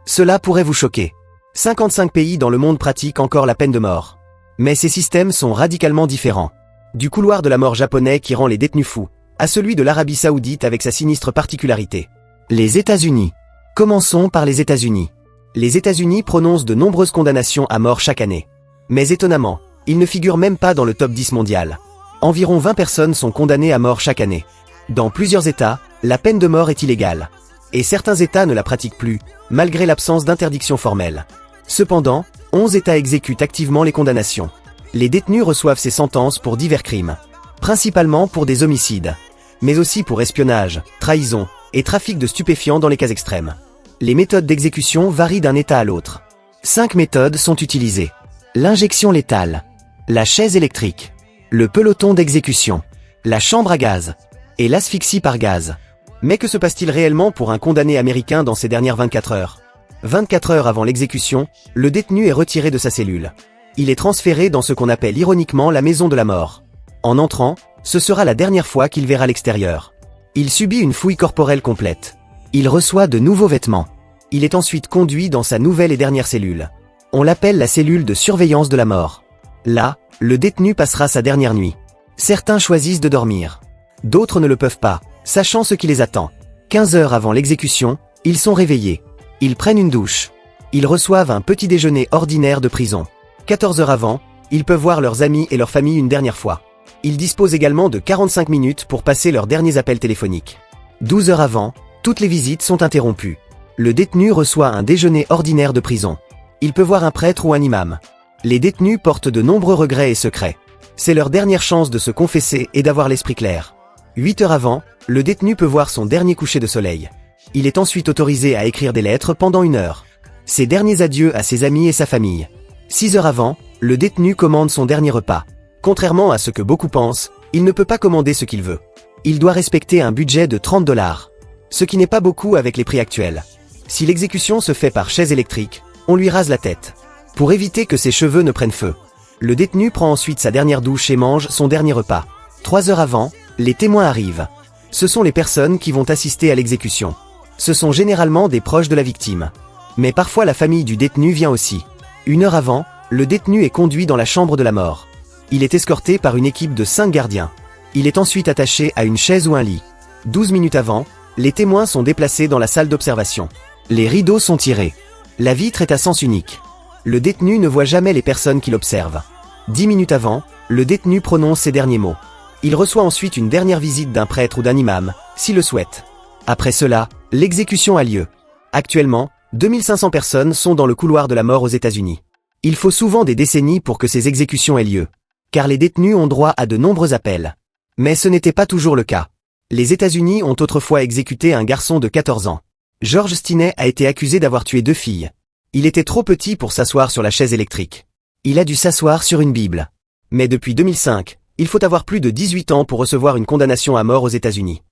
Cela pourrait vous choquer. 55 pays dans le monde pratiquent encore la peine de mort. Mais ces systèmes sont radicalement différents. Du couloir de la mort japonais qui rend les détenus fous, à celui de l'Arabie Saoudite avec sa sinistre particularité. Les États-Unis. Commençons par les États-Unis. Les États-Unis prononcent de nombreuses condamnations à mort chaque année. Mais étonnamment, ils ne figurent même pas dans le top 10 mondial. Environ 20 personnes sont condamnées à mort chaque année. Dans plusieurs États, la peine de mort est illégale. Et certains États ne la pratiquent plus, malgré l'absence d'interdiction formelle. Cependant, 11 États exécutent activement les condamnations. Les détenus reçoivent ces sentences pour divers crimes. Principalement pour des homicides. Mais aussi pour espionnage, trahison et trafic de stupéfiants dans les cas extrêmes. Les méthodes d'exécution varient d'un État à l'autre. 5 méthodes sont utilisées. L'injection létale, la chaise électrique, le peloton d'exécution, la chambre à gaz et l'asphyxie par gaz. Mais que se passe-t-il réellement pour un condamné américain dans ces dernières 24 heures? 24 heures avant l'exécution, le détenu est retiré de sa cellule. Il est transféré dans ce qu'on appelle ironiquement la maison de la mort. En entrant, ce sera la dernière fois qu'il verra l'extérieur. Il subit une fouille corporelle complète. Il reçoit de nouveaux vêtements. Il est ensuite conduit dans sa nouvelle et dernière cellule. On l'appelle la cellule de surveillance de la mort. Là, le détenu passera sa dernière nuit. Certains choisissent de dormir. D'autres ne le peuvent pas, sachant ce qui les attend. 15 heures avant l'exécution, ils sont réveillés. Ils prennent une douche. Ils reçoivent un petit déjeuner ordinaire de prison. 14 heures avant, ils peuvent voir leurs amis et leur famille une dernière fois. Ils disposent également de 45 minutes pour passer leurs derniers appels téléphoniques. 12 heures avant, toutes les visites sont interrompues. Le détenu reçoit un déjeuner ordinaire de prison. Il peut voir un prêtre ou un imam. Les détenus portent de nombreux regrets et secrets. C'est leur dernière chance de se confesser et d'avoir l'esprit clair. 8 heures avant, le détenu peut voir son dernier coucher de soleil. Il est ensuite autorisé à écrire des lettres pendant 1 heure. Ses derniers adieux à ses amis et sa famille. 6 heures avant, le détenu commande son dernier repas. Contrairement à ce que beaucoup pensent, il ne peut pas commander ce qu'il veut. Il doit respecter un budget de 30 $, ce qui n'est pas beaucoup avec les prix actuels. Si l'exécution se fait par chaise électrique, on lui rase la tête. Pour éviter que ses cheveux ne prennent feu. Le détenu prend ensuite sa dernière douche et mange son dernier repas. 3 heures avant, les témoins arrivent. Ce sont les personnes qui vont assister à l'exécution. Ce sont généralement des proches de la victime. Mais parfois la famille du détenu vient aussi. 1 heure avant, le détenu est conduit dans la chambre de la mort. Il est escorté par une équipe de 5 gardiens. Il est ensuite attaché à une chaise ou un lit. 12 minutes avant, les témoins sont déplacés dans la salle d'observation. Les rideaux sont tirés. La vitre est à sens unique. Le détenu ne voit jamais les personnes qui l'observent. 10 minutes avant, le détenu prononce ses derniers mots. Il reçoit ensuite une dernière visite d'un prêtre ou d'un imam, s'il le souhaite. Après cela, l'exécution a lieu. Actuellement, 2500 personnes sont dans le couloir de la mort aux États-Unis. Il faut souvent des décennies pour que ces exécutions aient lieu. Car les détenus ont droit à de nombreux appels. Mais ce n'était pas toujours le cas. Les États-Unis ont autrefois exécuté un garçon de 14 ans. George Stinney a été accusé d'avoir tué 2 filles. Il était trop petit pour s'asseoir sur la chaise électrique. Il a dû s'asseoir sur une Bible. Mais depuis 2005, il faut avoir plus de 18 ans pour recevoir une condamnation à mort aux États-Unis.